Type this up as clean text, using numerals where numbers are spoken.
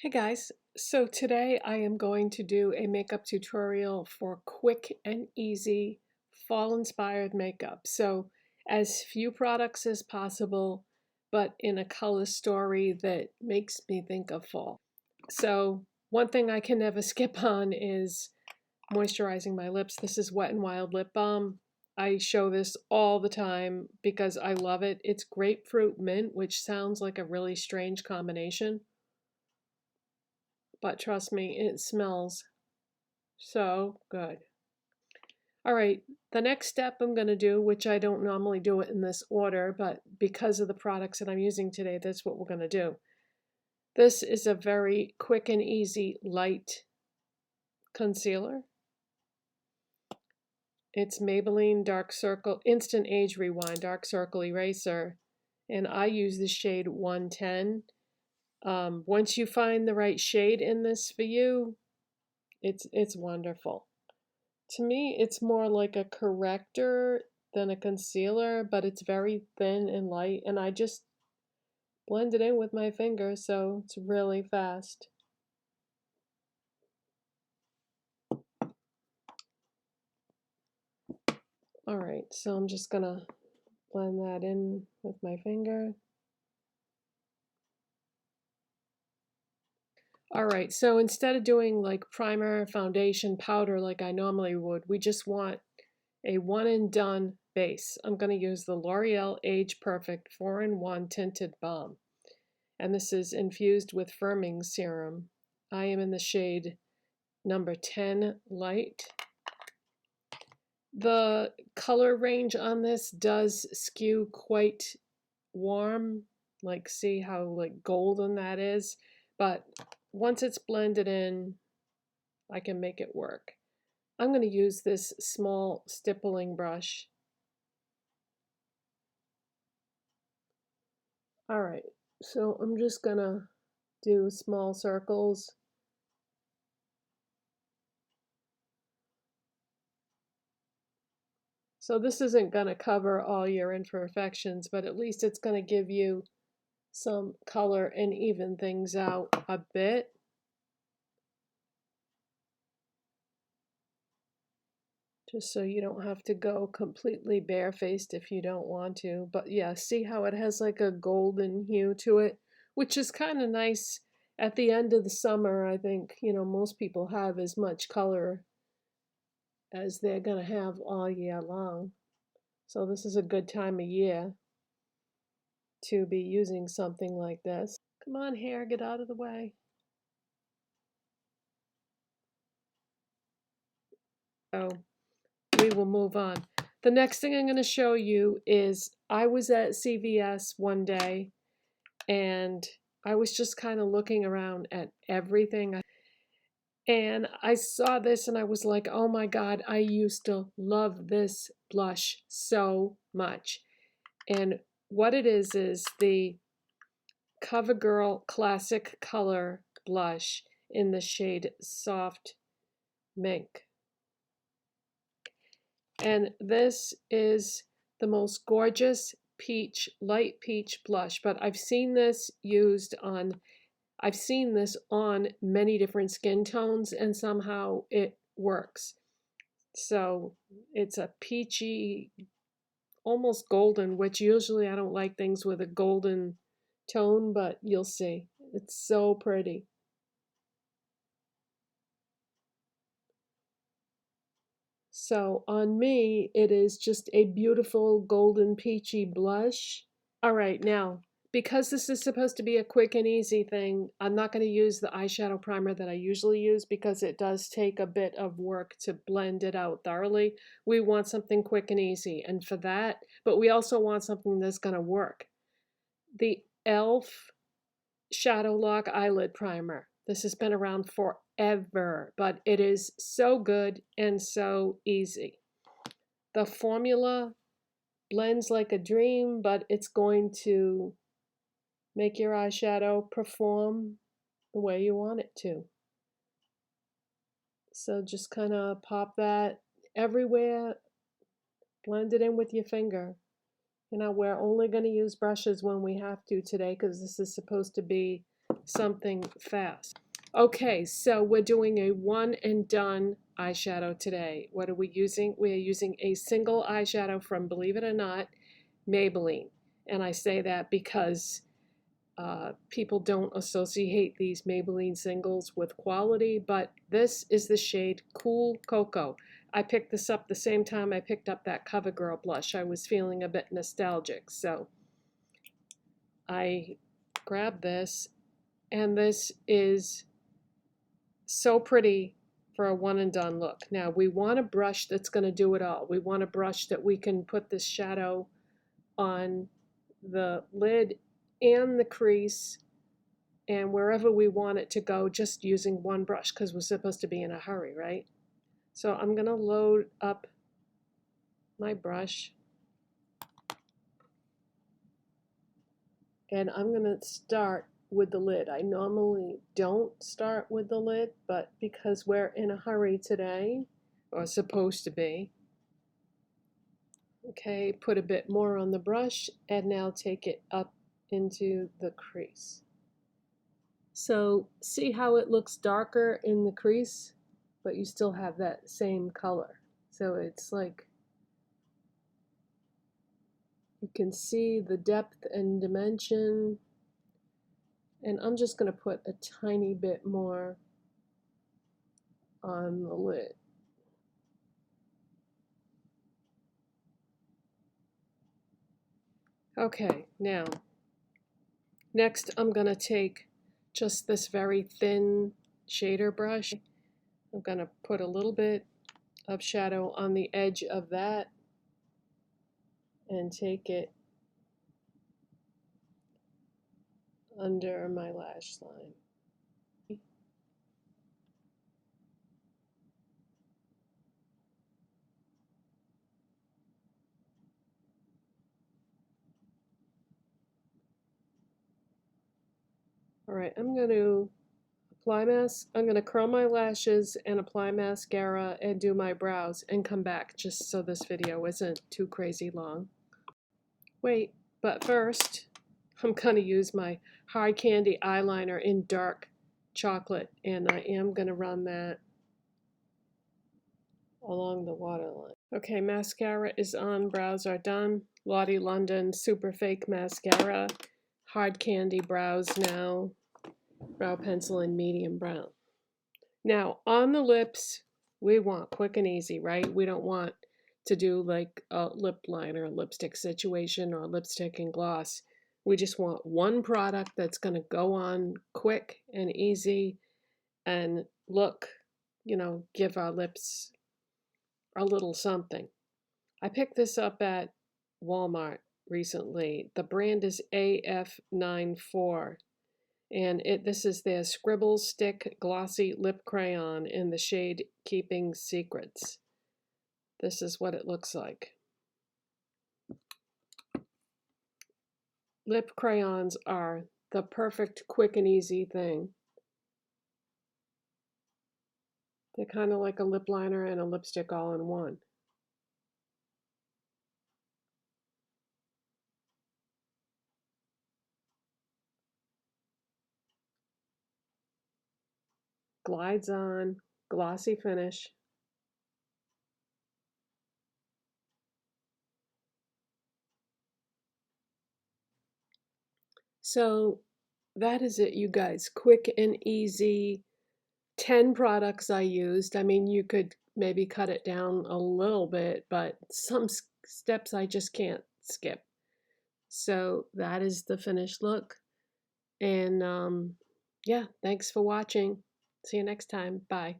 Hey guys, so today I am going to do a makeup tutorial for quick and easy fall inspired makeup. So as few products as possible, but in a color story that makes me think of fall. So one thing I can never skip on is moisturizing my lips. This is Wet n Wild Lip Balm. I show this all the time because I love it. It's grapefruit mint, which sounds like a really strange combination. But trust me, it smells so good. All right, the next step I'm going to do, which I don't normally do it in this order, but because of the products that I'm using today, that's what we're going to do. This is a very quick and easy light concealer. It's Maybelline Dark Circle Instant Age Rewind Dark Circle Eraser, and I use the shade 110. Once you find the right shade in this for you, it's wonderful. To me, it's more like a corrector than a concealer, but it's very thin and light, and I just blend it in with my finger, so it's really fast. All right, so I'm just gonna blend that in with my finger. All right, so instead of doing like primer, foundation, powder like I normally would, we just want a one and done base. I'm going to use the L'Oreal Age Perfect 4-in-1 Tinted Balm. And this is infused with firming serum. I am in the shade number 10 light. The color range on this does skew quite warm, like see how like golden that is, but once it's blended in, I can make it work. I'm going to use this small stippling brush. All right, so I'm just going to do small circles. So this isn't going to cover all your imperfections, but at least it's going to give you some color and even things out a bit. Just so you don't have to go completely barefaced if you don't want to. But yeah, see how it has like a golden hue to it, which is kind of nice at the end of the summer. I think, most people have as much color as they're going to have all year long. So this is a good time of year to be using something like this. Come on, hair, get out of the way. So we will move on. The next thing I'm going to show you is I was at CVS one day and I was just kind of looking around at everything. And I saw this and I was like, oh my God, I used to love this blush so much. And what it is the CoverGirl Classic Color Blush in the shade Soft Mink. And this is the most gorgeous peach, light peach blush, but I've seen this on many different skin tones and somehow it works. So it's a peachy, almost golden, which usually I don't like things with a golden tone, but you'll see. It's so pretty. So on me, it is just a beautiful golden peachy blush. All right, now, because this is supposed to be a quick and easy thing, I'm not going to use the eyeshadow primer that I usually use because it does take a bit of work to blend it out thoroughly. We want something quick and easy, and for that, but we also want something that's going to work. The e.l.f. Shadow Lock Eyelid Primer. This has been around forever, but it is so good and so easy. The formula blends like a dream, but it's going to make your eyeshadow perform the way you want it to. So just kind of pop that everywhere, blend it in with your finger. We're only going to use brushes when we have to today because this is supposed to be something fast. Okay, so we're doing a one and done eyeshadow today. What are we using? We are using a single eyeshadow from, believe it or not, Maybelline. And I say that because people don't associate these Maybelline singles with quality, but this is the shade Cool Cocoa. I picked this up the same time I picked up that CoverGirl blush. I was feeling a bit nostalgic, so I grabbed this, and this is so pretty for a one and done look. Now we want a brush that's going to do it all. We want a brush that we can put this shadow on the lid and the crease and wherever we want it to go, just using one brush because we're supposed to be in a hurry, right? So I'm going to load up my brush and I'm going to start with the lid. I normally don't start with the lid, but because we're in a hurry today, or supposed to be, okay, put a bit more on the brush and now take it up into the crease. So see how it looks darker in the crease, but you still have that same color. So it's like you can see the depth and dimension. And I'm just going to put a tiny bit more on the lid. Okay, now, next I'm going to take just this very thin shader brush. I'm going to put a little bit of shadow on the edge of that and take it under my lash line. All right, I'm going to I'm going to curl my lashes and apply mascara and do my brows and come back just so this video isn't too crazy long. Wait, but first I'm going to use my hard candy eyeliner in dark chocolate, and I am going to run that along the waterline. Okay, mascara is on, brows are done. Lottie London Superfake Mascara, hard candy brows now, brow pencil in medium brown. Now, on the lips, we want quick and easy, right? We don't want to do like a lip liner, lipstick situation, or lipstick and gloss. We just want one product that's going to go on quick and easy and look, give our lips a little something. I picked this up at Walmart recently. The brand is AF94. And this is their Scribble Stick Glossy Lip Crayon in the shade Keeping Secrets. This is what it looks like. Lip crayons are the perfect quick and easy thing. They're kind of like a lip liner and a lipstick all in one. Glides on, glossy finish. So that is it, you guys. Quick and easy. 10 products I used. I mean, you could maybe cut it down a little bit, but some steps I just can't skip. So that is the finished look. And yeah, thanks for watching. See you next time. Bye.